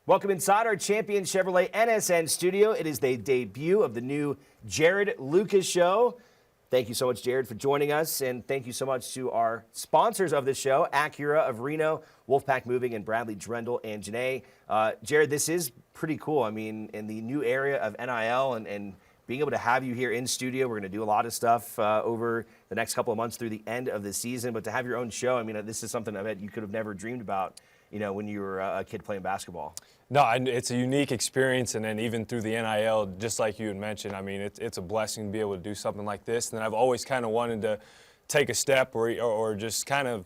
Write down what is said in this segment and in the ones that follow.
Welcome inside our Champion Chevrolet NSN studio. It is the debut of the new Jarod Lucas show. Thank you so much, Jarod, for joining us, and thank you so much to our sponsors of this show, Acura of Reno, Wolfpack Moving, and Bradley Drendel and Janae. Jarod, this is pretty cool. I mean, in the new area of NIL and being able to have you here in studio, we're going to do a lot of stuff over the next couple of months through the end of the season, but to have your own show, I mean, this is something I bet you could have never dreamed about, you know, when you were a kid playing basketball. No, it's a unique experience, and then even through the NIL, just like you had mentioned, I mean, it's a blessing to be able to do something like this. And I've always kind of wanted to take a step or just kind of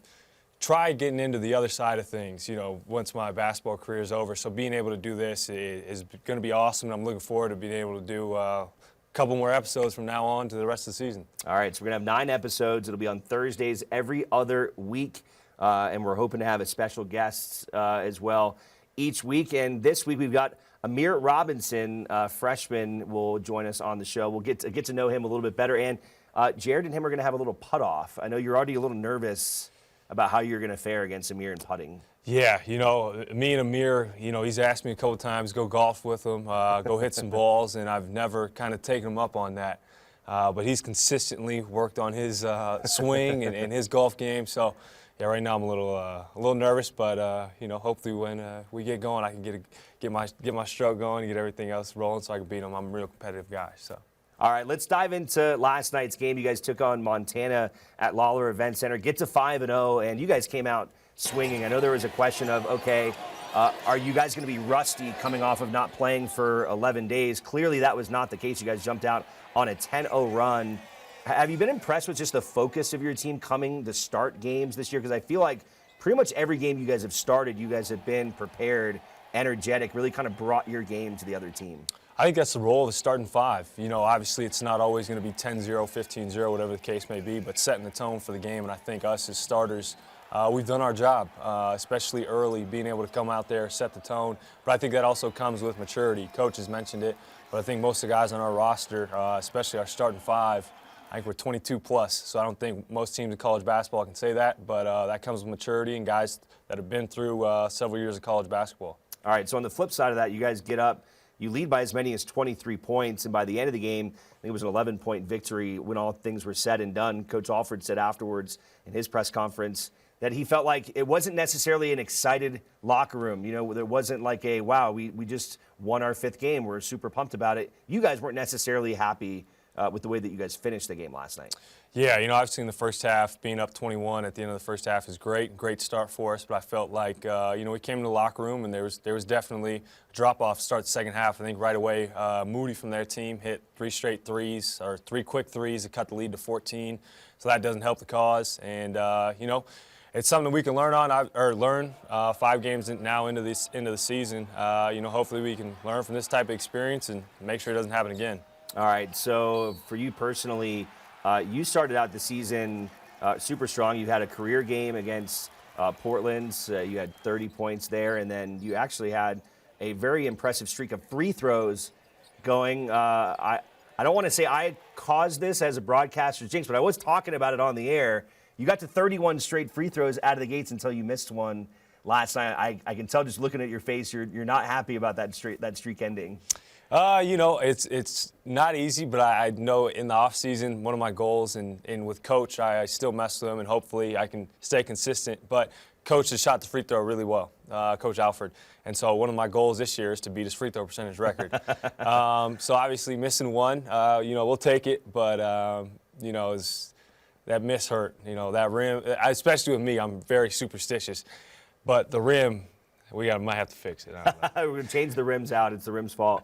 try getting into the other side of things, you know, once my basketball career is over. So being able to do this is going to be awesome, and I'm looking forward to being able to do a couple more episodes from now on to the rest of the season. All right, so we're going to have 9 episodes. It'll be on Thursdays every other week, and we're hoping to have a special guests as well each week. And this week we've got Amire Robinson, freshman, will join us on the show. We'll get to know him a little bit better. And Jarod and him are going to have a little putt-off. I know you're already a little nervous about how you're going to fare against Amire in putting. Yeah, you know, me and Amire, you know, he's asked me a couple of times, go golf with him, go hit some balls, and I've never kind of taken him up on that. But he's consistently worked on his swing and his golf game. So, yeah, right now I'm a little nervous, but you know, hopefully when we get going, I can get my stroke going and get everything else rolling, so I can beat him. I'm a real competitive guy. So. All right, let's dive into last night's game. You guys took on Montana at Lawler Event Center. Get to 5-0, and you guys came out swinging. I know there was a question of, okay, are you guys going to be rusty coming off of not playing for 11 days? Clearly, that was not the case. You guys jumped out on a 10-0 run. Have you been impressed with just the focus of your team coming to start games this year? Because I feel like pretty much every game you guys have started, you guys have been prepared, energetic, really kind of brought your game to the other team. I think that's the role of the starting 5. You know, obviously it's not always going to be 10-0, 15-0, whatever the case may be, but setting the tone for the game. And I think us as starters, we've done our job, especially early, being able to come out there, set the tone. But I think that also comes with maturity. Coach has mentioned it, but I think most of the guys on our roster, especially our starting 5, I think we're 22 plus, so I don't think most teams in college basketball can say that, but that comes with maturity and guys that have been through several years of college basketball. All right, so on the flip side of that, you guys get up, you lead by as many as 23 points, and by the end of the game, I think it was an 11-point victory when all things were said and done. Coach Alford said afterwards in his press conference that he felt like it wasn't necessarily an excited locker room. You know, there wasn't like a, wow, we just won our 5th game, we're super pumped about it. You guys weren't necessarily happy with the way that you guys finished the game last night. Yeah, you know, I've seen the first half, being up 21 at the end of the first half is great start for us, but I felt like, you know, we came to the locker room and there was definitely a drop-off to start the second half. I think right away, Moody from their team hit 3 straight threes, or 3 quick threes to cut the lead to 14, so that doesn't help the cause. And, you know, it's something we can learn on, 5 games now into the season. You know, hopefully we can learn from this type of experience and make sure it doesn't happen again. All right, so for you personally, you started out the season super strong. You had a career game against Portland. You had 30 points there, and then you actually had a very impressive streak of free throws going. I don't want to say I caused this as a broadcaster's jinx, but I was talking about it on the air. You got to 31 straight free throws out of the gates until you missed one last night. I can tell just looking at your face, you're not happy about that streak ending. You know, it's not easy, but I know in the offseason, one of my goals, and with Coach, I still mess with him, and hopefully I can stay consistent. But Coach has shot the free throw really well, Coach Alford. And so one of my goals this year is to beat his free throw percentage record. So obviously missing one, you know, we'll take it. But, you know, that miss hurt. You know, that rim, especially with me, I'm very superstitious. But the rim, might have to fix it. We're going to change the rims out. It's the rim's fault.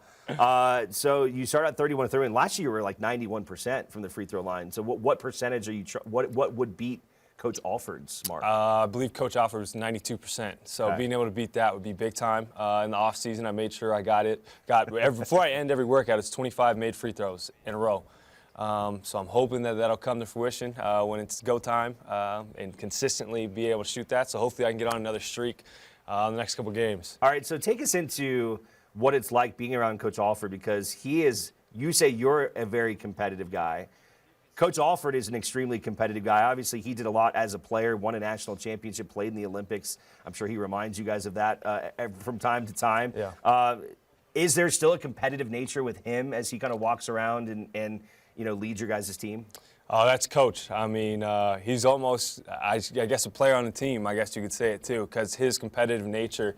So you started at 31-30, and last year you were like 91% from the free throw line. So what percentage are you? What would beat Coach Alford's mark? I believe Coach Alford was 92%. So being able to beat that would be big time. In the off season, I made sure I got it. Before I end every workout, it's 25 made free throws in a row. So I'm hoping that'll come to fruition when it's go time, and consistently be able to shoot that. So hopefully I can get on another streak the next couple games. All right, so take us into what it's like being around Coach Alford, because he is, you say you're a very competitive guy. Coach Alford is an extremely competitive guy. Obviously, he did a lot as a player, won a national championship, played in the Olympics. I'm sure he reminds you guys of that from time to time. Yeah. Is there still a competitive nature with him as he kind of walks around and leads your guys' team? Oh, that's Coach. I mean, he's almost, I guess, a player on the team, I guess you could say it too, because his competitive nature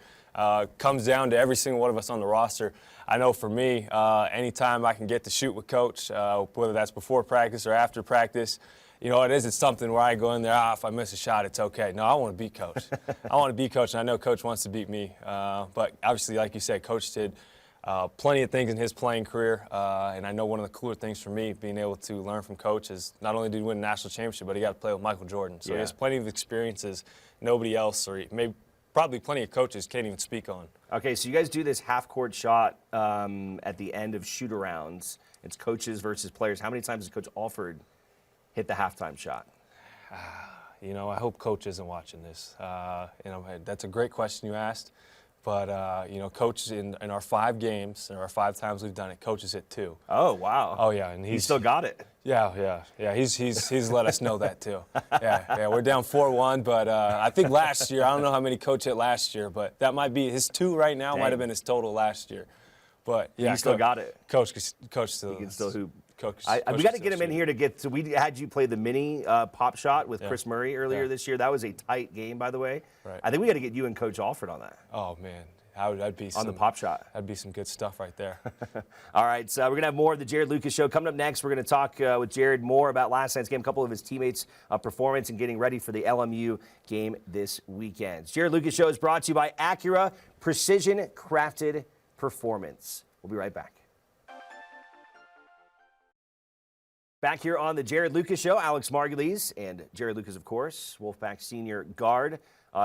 comes down to every single one of us on the roster. I know for me, anytime I can get to shoot with Coach, whether that's before practice or after practice, it's something where I go in there, if I miss a shot, it's okay. No, I want to beat Coach. I want to beat Coach, and I know Coach wants to beat me. But obviously, like you said, Coach did plenty of things in his playing career, and I know one of the cooler things for me being able to learn from Coach is not only did he win a national championship, but he got to play with Michael Jordan. So he has plenty of experiences nobody else, or maybe probably plenty of coaches can't even speak on. Okay, so you guys do this half-court shot at the end of shoot-arounds. It's coaches versus players. How many times has Coach Alford hit the halftime shot? I hope Coach isn't watching this. That's a great question you asked. But, Coach, in our 5 games, or our 5 times we've done it, Coach has hit 2. Oh, wow. Oh, yeah. And he still got it. Yeah. He's let us know that, too. Yeah, we're down 4-1, but I think last year, I don't know how many Coach hit last year, but that might be his 2 right now. Dang. Might have been his total last year. But, yeah. He still got it. Coach still. He can still hoop. Coach we got to get him in here to get. So we had you play the mini pop shot with Chris Murray earlier this year. That was a tight game, by the way. Right. I think we got to get you and Coach Alford on that. Oh man, that'd be on the pop shot. That'd be some good stuff right there. All right, so we're gonna have more of the Jarod Lucas Show coming up next. We're gonna talk with Jarod more about last night's game, a couple of his teammates' performance, and getting ready for the LMU game this weekend. Jarod Lucas Show is brought to you by Acura Precision Crafted Performance. We'll be right back. Back here on the Jarod Lucas Show, Alex Margulies and Jarod Lucas, of course, Wolfpack senior guard,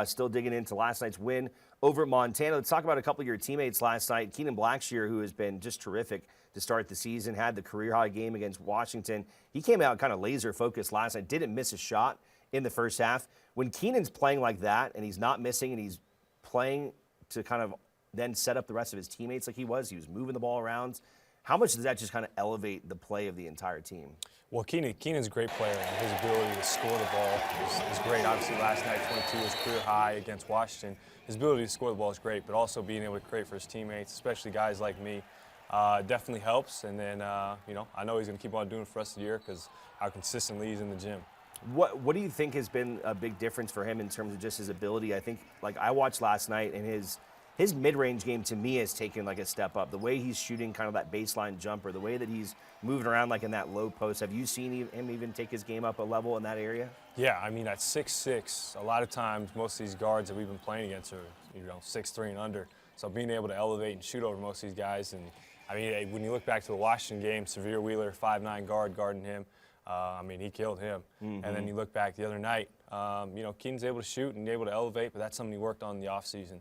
still digging into last night's win over Montana. Let's talk about a couple of your teammates last night. Keenan Blackshear, who has been just terrific to start the season, had the career-high game against Washington. He came out kind of laser-focused last night, didn't miss a shot in the first half. When Keenan's playing like that and he's not missing and he's playing to kind of then set up the rest of his teammates like he was moving the ball around, how much does that just kind of elevate the play of the entire team? Well, Keenan's a great player, and his ability to score the ball is great. Obviously, last night, 22 was career high against Washington. His ability to score the ball is great, but also being able to create for his teammates, especially guys like me, definitely helps. And then, I know he's going to keep on doing it for the rest of the year because how consistently he's in the gym. What do you think has been a big difference for him in terms of just his ability? I think, like I watched last night, and his mid-range game to me has taken like a step up. The way he's shooting kind of that baseline jumper, the way that he's moving around like in that low post. Have you seen him even take his game up a level in that area? Yeah, I mean, at 6'6", a lot of times most of these guards that we've been playing against are 6'3" and under. So being able to elevate and shoot over most of these guys, and I mean, when you look back to the Washington game, Severe Wheeler, 5'9" guard guarding him. He killed him. Mm-hmm. And then you look back the other night, Keenan's able to shoot and able to elevate, but that's something he worked on in the offseason.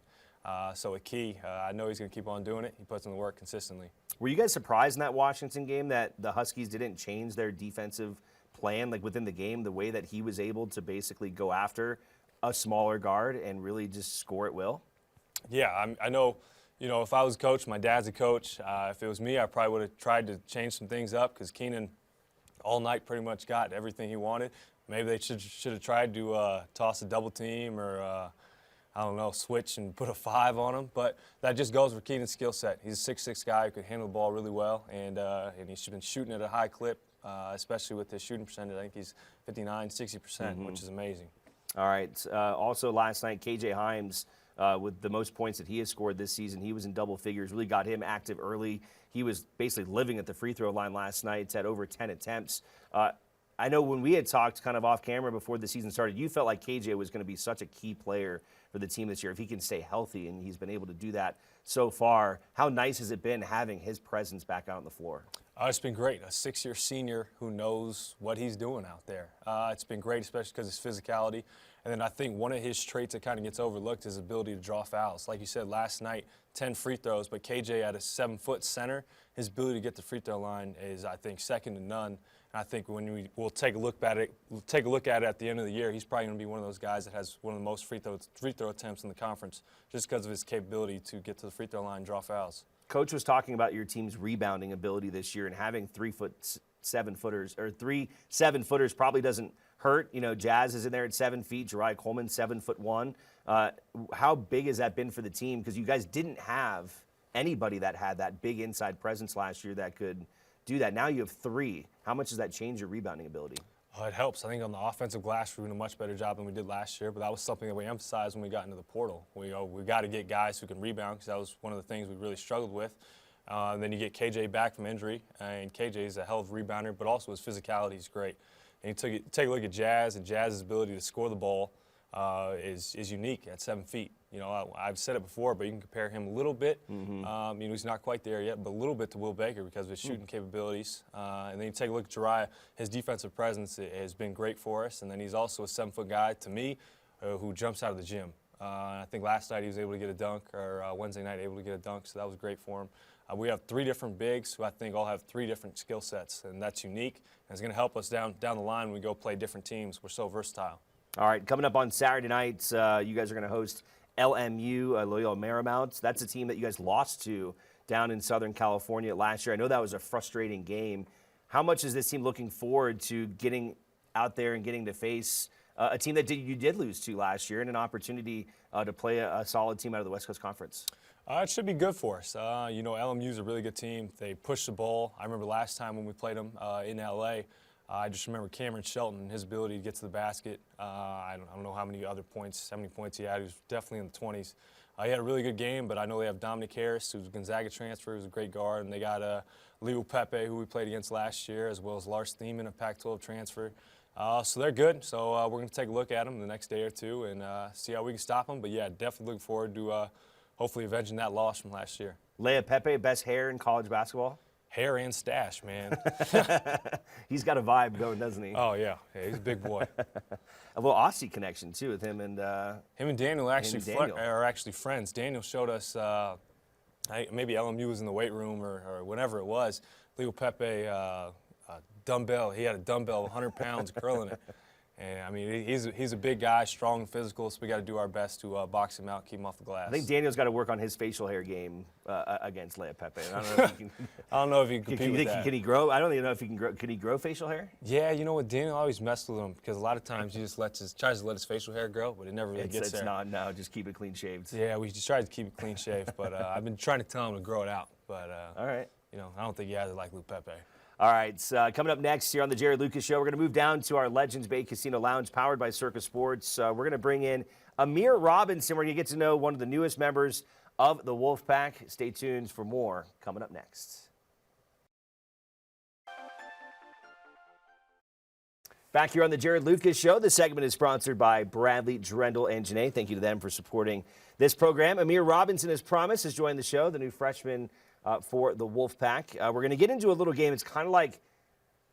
So a key, I know he's going to keep on doing it. He puts in the work consistently. Were you guys surprised in that Washington game that the Huskies didn't change their defensive plan, like within the game, the way that he was able to basically go after a smaller guard and really just score at will? Yeah, I know, if I was a coach, my dad's a coach. If it was me, I probably would have tried to change some things up because Keenan all night pretty much got everything he wanted. Maybe they should have tried to toss a double team or I don't know, switch and put a 5 on him, but that just goes with Keenan's skill set. He's a 6'6" guy who can handle the ball really well, and he's been shooting at a high clip, especially with his shooting percentage. I think he's 59, 60%, which is amazing. All right. Also last night, KJ Himes, with the most points that he has scored this season, he was in double figures, really got him active early. He was basically living at the free throw line last night, had over 10 attempts. I know when we had talked kind of off camera before the season started, you felt like KJ was going to be such a key player for the team this year if he can stay healthy, and he's been able to do that so far. How nice has it been having his presence back out on the floor? It's been great. A 6-year senior who knows what he's doing out there. It's been great, especially because of his physicality. And then I think one of his traits that kind of gets overlooked is his ability to draw fouls. Like you said, last night, 10 free throws, but KJ at a 7-foot center, his ability to get the free throw line is, I think, second to none. And I think when we'll take a look at it, at the end of the year, he's probably going to be one of those guys that has one of the most free throw attempts in the conference, just because of his capability to get to the free throw line and draw fouls. Coach was talking about your team's rebounding ability this year and having 3-foot 7-footers or 3 7-footers probably doesn't hurt. You know, Jazz is in there at 7 feet. Jariah Coleman, 7'1". How big has that been for the team? Because you guys didn't have anybody that had that big inside presence last year that could do that. Now you have 3. How much does that change your rebounding ability? It helps. I think on the offensive glass, we're doing a much better job than we did last year, but that was something that we emphasized when we got into the portal. We got to get guys who can rebound, because that was one of the things we really struggled with. Then you get KJ back from injury, and KJ is a hell of a rebounder, but also his physicality is great. And you take a look at Jazz, and Jazz's ability to score the ball is unique at 7 feet. You know, I've said it before, but you can compare him a little bit. You know, he's not quite there yet, but a little bit to Will Baker because of his shooting capabilities. And then you take a look at Jariah. His defensive presence has been great for us. And then he's also a 7-foot guy, to me, who jumps out of the gym. I think last night he was able to get a dunk, or Wednesday night able to get a dunk, so that was great for him. We have 3 different bigs who I think all have 3 different skill sets, and that's unique. And it's going to help us down the line when we go play different teams. We're so versatile. All right, coming up on Saturday night, you guys are going to host LMU, Loyola Marymount. That's a team that you guys lost to down in Southern California last year. I know that was a frustrating game. How much is this team looking forward to getting out there and getting to face a team that you did lose to last year, and an opportunity to play a solid team out of the West Coast Conference? It should be good for us. You know, LMU is a really good team. They push the ball. I remember last time when we played them in L.A., I just remember Cameron Shelton, his ability to get to the basket. I don't know how many points he had. He was definitely in the 20s. He had a really good game, but I know they have Dominic Harris, who's a Gonzaga transfer, who's a great guard, and they got Leo Pepe, who we played against last year, as well as Lars Thiemann, a Pac-12 transfer. So they're good. So we're going to take a look at them the next day or two and see how we can stop them. But, yeah, definitely looking forward to hopefully avenging that loss from last year. Leo Pepe, best hair in college basketball? Hair and stash, man. He's got a vibe going, doesn't he? Oh, yeah. He's a big boy. A little Aussie connection, too, with him and Daniel are actually friends. Daniel showed us, maybe LMU was in the weight room or whatever it was. Leo Pepe, dumbbell. He had a dumbbell, 100 pounds, curling it. And, I mean, he's a big guy, strong and physical, so we got to do our best to box him out, keep him off the glass. I think Daniel's got to work on his facial hair game against Leo Pepe. I don't know if he can. I don't know if he can compete with that. Can he grow? I don't even know if he can grow. Can he grow facial hair? Yeah, you know what? Daniel always messed with him because a lot of times he just tries to let his facial hair grow, but it never really gets there. It's not. Just keep it clean shaved. Yeah, we just tried to keep it clean shaved, but I've been trying to tell him to grow it out. But all right. You know, I don't think he has it like Leo Pepe. All right, coming up next here on the Jarod Lucas Show, we're going to move down to our Legends Bay Casino Lounge powered by Circus Sports. We're going to bring in Amire Robinson. We're going to get to know one of the newest members of the Wolfpack. Stay tuned for more coming up next. Back here on the Jarod Lucas Show, this segment is sponsored by Bradley, Drendel, and Janae. Thank you to them for supporting this program. Amire Robinson, as promised, has joined the show, the new freshman for the Wolfpack. We're going to get into a little game. It's kind of like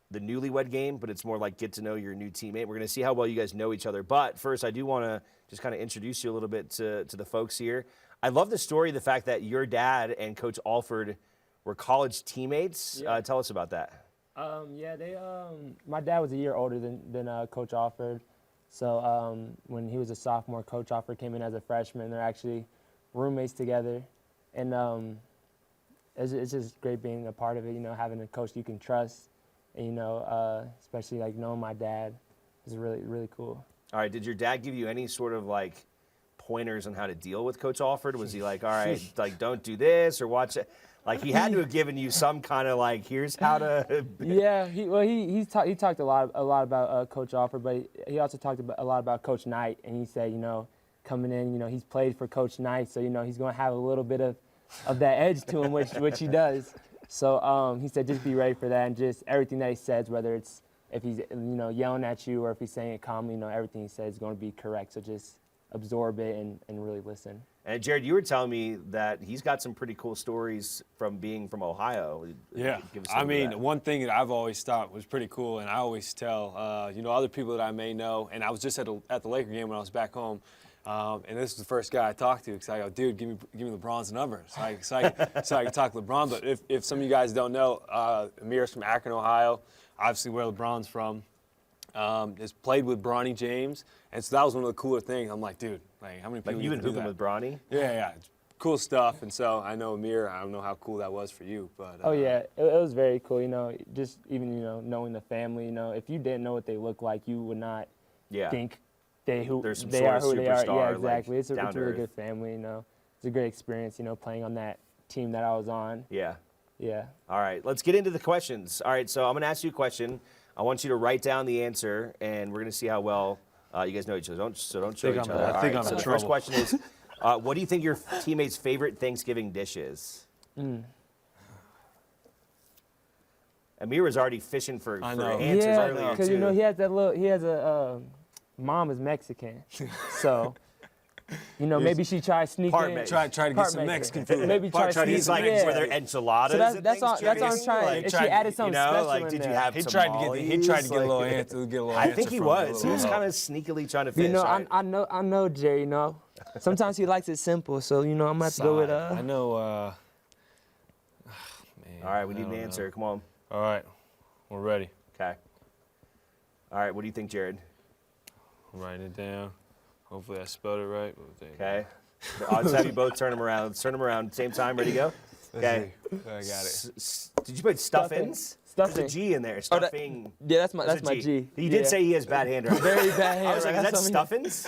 the newlywed game, but it's more like get to know your new teammate. We're going to see how well you guys know each other. But first, I do want to just kind of introduce you a little bit to the folks here. I love the story, the fact that your dad and Coach Alford were college teammates. Yeah. Tell us about that. My dad was a year older than Coach Alford. So when he was a sophomore, Coach Alford came in as a freshman. They're actually roommates together. And it's just great being a part of it, you know, having a coach you can trust. And, you know, especially like knowing my dad is really, really cool. All right. Did your dad give you any sort of like pointers on how to deal with Coach Alford? Was he like, all right, like don't do this or watch it? Like he had to have given you some kind of like, here's how to. Yeah. He talked a lot about Coach Alford, but he also talked a lot about Coach Knight. And he said, you know, coming in, you know, he's played for Coach Knight, so you know he's going to have a little bit of that edge to him, which he does. So he said just be ready for that, and just everything that he says, whether it's if he's yelling at you or if he's saying it calmly, everything he says is going to be correct. So just absorb it and really listen. And Jarod, you were telling me that he's got some pretty cool stories from being from Ohio. Yeah, I mean, one thing that I've always thought was pretty cool, and I always tell other people that I may know, and I was just at the Laker game when I was back home. And this is the first guy I talked to because I go, dude, give me LeBron's number so I can talk to LeBron. But if some of you guys don't know, Amire's from Akron, Ohio, obviously where LeBron's from. Has played with Bronny James, and so that was one of the cooler things. I'm like, dude, like how many people? Like you've been hooping with Bronny? Yeah. cool stuff. And so I know Amire, I don't know how cool that was for you, but. Oh yeah, it was very cool. Just even knowing the family. If you didn't know what they look like, you would not think they There's some they sort are of who they are. superstar, Yeah, like, exactly. It's a down to really earth. good family. It's a great experience. Playing on that team that I was on. Yeah. Yeah. All right, let's get into the questions. All right, so I'm going to ask you a question. I want you to write down the answer, and we're going to see how well you guys know each other. Don't show each other. I think I'm so in the trouble. first question is, what do you think your teammate's favorite Thanksgiving dish is? Amir was already fishing for know. answers Yeah, earlier, because too. he has a mom is Mexican, so maybe she tried sneaking. Part in. Mexican. Try to get Part some Mexican. Mexican food. Maybe try Part Chinese, like, yeah. were there enchiladas So at that's all I'm Thanksgiving? trying. Like, And she added something special like, in did there. you have He tried to get a little like- answer. I think he was. He was kind of sneakily trying to fish. right? I know Jerry. Sometimes he likes it simple, so I'm gonna have to go with I know. Man, All right, we need I an don't answer. know. Come on. All right, we're ready. Okay. All right, what do you think, Jared? I'm writing it down. Hopefully I spelled it right. Okay. Let's have you both turn them around. Let's turn them around. Same time. Ready to go? Okay. I got it. Did you put stuffins? Stuffing. There's a G in there. Oh, that- Stuffing. Yeah, that's There's my a G. He did say he has bad handwriting. very bad I was like, handwriting. is that stuffins?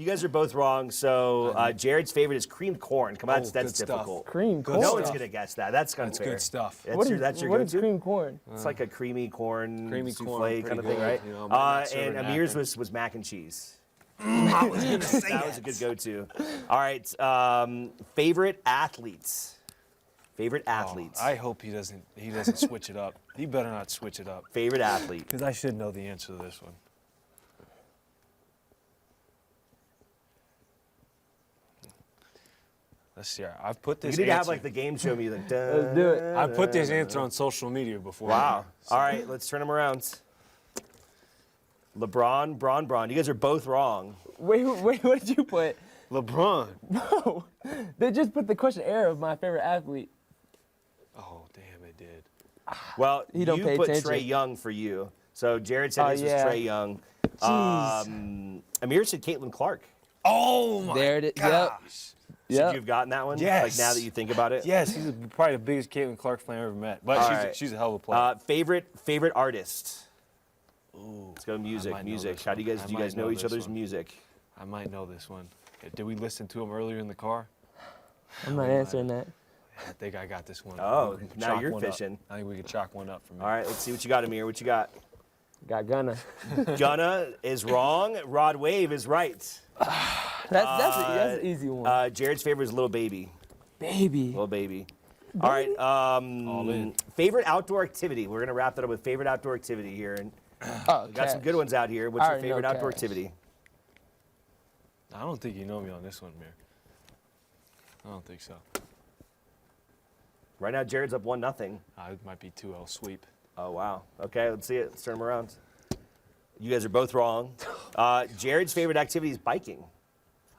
You guys are both wrong. So Jared's favorite is creamed corn. Come on, that's good stuff. difficult. cream corn. No one's gonna guess that. That's That's unfair. good stuff. That's your what is go-to. cream corn? It's like a creamy corn Creamy souffle corn, kind of pretty thing, right? good. I'm not And serving Amir's akron. was mac and cheese. I was gonna say that was a good go-to. All right, favorite athletes. Favorite athletes. I hope he doesn't switch it up. He better not switch it up. Favorite athlete. Because I should know the answer to this one. Let's see. I've put You this need to have answer. like the game show music. Let's do it. I put this answer on social media before. Wow. All right, let's turn them around. LeBron, Bron. You guys are both wrong. Wait, what did you put? LeBron. Bro, they just put the question error of my favorite athlete. Oh, damn, it did. Well, He don't you pay put attention. Trey Young for you. So Jared said Oh, his was yeah. Trey Young. Jeez. Amir said Caitlin Clark. Oh, my There it is. Yep. gosh. Should Yep. you have gotten that one? Yes. Like now that you think about it? Yes, he's probably the biggest Caitlin Clark fan I've ever met. But All she's, right. she's a hell of a player. Favorite artist. Ooh, Let's go I music. might know Music. this How do you one. guys I do you might guys know know each this other's one. music? I might know this one. Did we listen to him earlier in the car? I'm not answering that. I think I got this one. Oh, We can now chalk you're one up. fishing. I think we could chalk one up for me. All right, let's see what you got, Amir. What you got? Got Gunna. Gunna is wrong. Rod Wave is right. That's an easy one. Jared's favorite is Little Baby. Baby. Little Baby. All right. All in. Favorite outdoor activity. We're gonna wrap that up with favorite outdoor activity here, and Oh, got some catch. good ones out here. What's I your already favorite know outdoor catch. activity? I don't think you know me on this one, Mir. I don't think so. Right now, Jared's up 1-0. It might be 2-0 sweep. Oh wow. Okay, let's see it. Let's turn them around. You guys are both wrong. Jared's favorite activity is biking.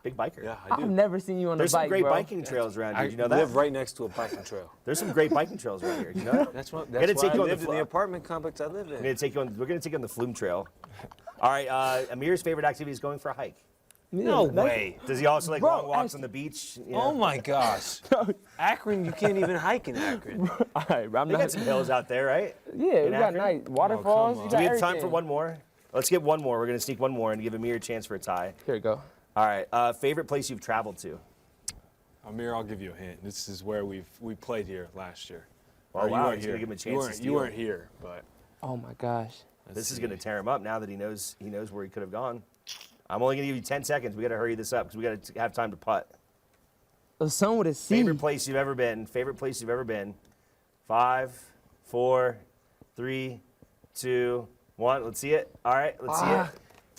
Big biker. Yeah, I do. I've never seen you on There's a bike, some great bro. biking trails around here. I Did you know that? live right next to a biking trail. There's some great biking trails around here. Did you know that? That's what. Gotta That's take why I you on the lived in flo- the apartment complex I live in. We're gonna take you on the Flume Trail. All right. Amir's favorite activity is going for a hike. Yeah, No that's- way. Does he also like Bro, long walks actually- on the beach? You Oh know? my gosh. Akron, you can't even hike in Akron. All right, bro, I'm They not. got some hills out there, right? Yeah, we got Akron? nice waterfalls. on. you Do got we have time for everything. one more? Let's get one more. We're gonna sneak one more and give Amir a chance for a tie. Here we go. All right. Favorite place you've traveled to? Amir, I'll give you a hint. This is where we played here last year. Oh, Or you wow, weren't he's gonna here. give him a chance You to weren't, steal. you weren't here, but Oh my gosh. This is see. gonna tear him up now that he knows where he could have gone. I'm only gonna give you 10 seconds. We gotta hurry this up because we gotta have time to putt. Some with a C. Favorite place you've ever been? Favorite place you've ever been? 5, 4, 3, 2, 1. Let's see it. All right, let's see it.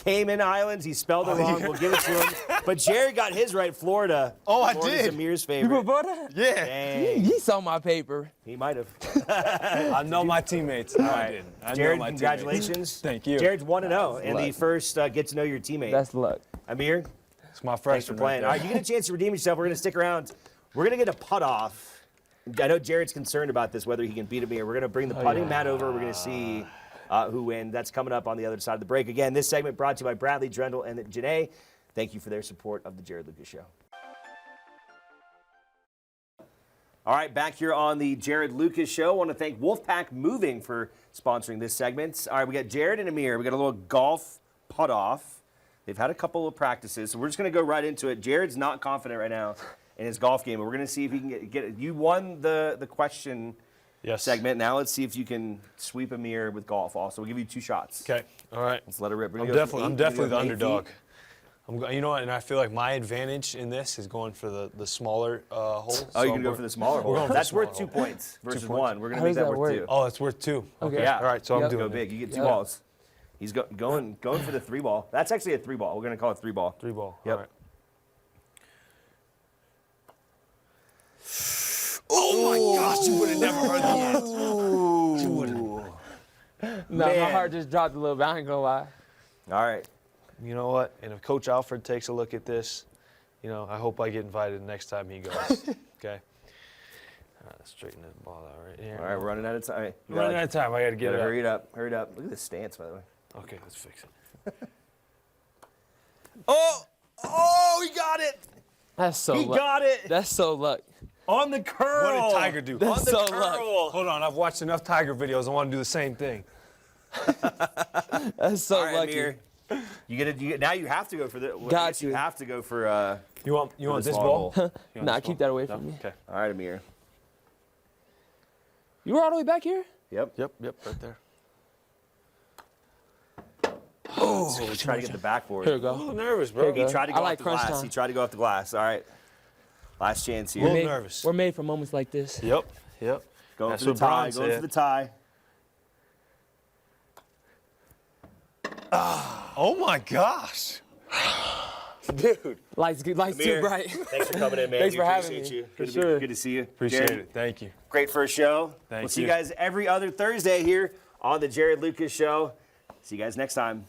Cayman Islands. He spelled it wrong. We'll give it to him. But Jared got his right. Florida. Oh, I Florida's did. Amir's You favorite. put butter? yeah. Dang. He saw my paper. He might have. I know my teammates. No, I didn't. I know Jared, my teammates. congratulations. Thank you. Jared's 1-0 in the luck. first get to know your teammate. That's luck. Amir, It's my thanks for freshman. playing. All right, you get a chance to redeem yourself. We're going to stick around. We're going to get a putt off. I know Jared's concerned about this, whether he can beat Amir. We're going to bring the putting mat over. We're going to see who wins. That's coming up on the other side of the break. Again, this segment brought to you by Bradley, Drendel, and Janae. Thank you for their support of the Jarod Lucas Show. All right, back here on the Jarod Lucas Show. I want to thank Wolfpack Moving for sponsoring this segment. All right, we got Jarod and Amire. We got a little golf putt-off. They've had a couple of practices, so we're just going to go right into it. Jared's not confident right now in his golf game, but we're going to see if he can get it. You won the question segment. Now let's see if you can sweep Amire with golf also. We'll give you 2 shots. Okay. All right. Let's let it rip. I'm definitely the underdog. You know what? And I feel like my advantage in this is going for the smaller holes. Oh, you're going to go for the smaller hole. That's worth 2 points versus 1. We're going to make that worth 2. Oh, it's worth 2. Okay. Yeah. All right, so I'm doing go big. You get 2 balls. He's going for the 3 ball. That's actually a 3 ball. We're going to call it 3 ball. 3 ball. Yep. All right. Oh my gosh, you would have never heard that. You would have. No, my Man. heart just dropped a little bit. I ain't gonna lie. All right. You know what? And if Coach Alford takes a look at this, you know, I hope I get invited the next time he goes. Okay. All right, let's straighten this ball out right here. All right, we're running out of time. We're running out of time. I got to get it up. Hurry it up. Hurry it up. Look at this stance, by the way. Okay, let's fix it. Oh, he got it. That's so. He got it That's so luck. on the curl. What did Tiger do? On the so curl. luck. Hold on, I've watched enough Tiger videos. I want to do the same thing. That's so All right, lucky. Amire. Now you have to go for the. Got you. You have to go for. You want the this small ball? hole. You want Nah, this keep ball? that away No? from me. Okay. All right, Amire. You were all the way back here? Yep. Yep, right there. Oh, we try to get the backboard. Here we A go. little nervous, Here bro. we He go. tried to I go like off the crunch glass. time. He tried to go off the glass. All right. Last chance here. Little Made- nervous. We're made for moments like this. Yep. Going That's for the what tie. Brian Going for said. the tie. Oh my gosh. Dude. Lights too Amire, bright. Thanks for coming in, man. Thanks We for having appreciate me. you. For Good, sure. good to see you. Appreciate Jarod, it. Thank you. Great first show. Thank We'll see you you. guys every other Thursday here on the Jarod Lucas Show. See you guys next time.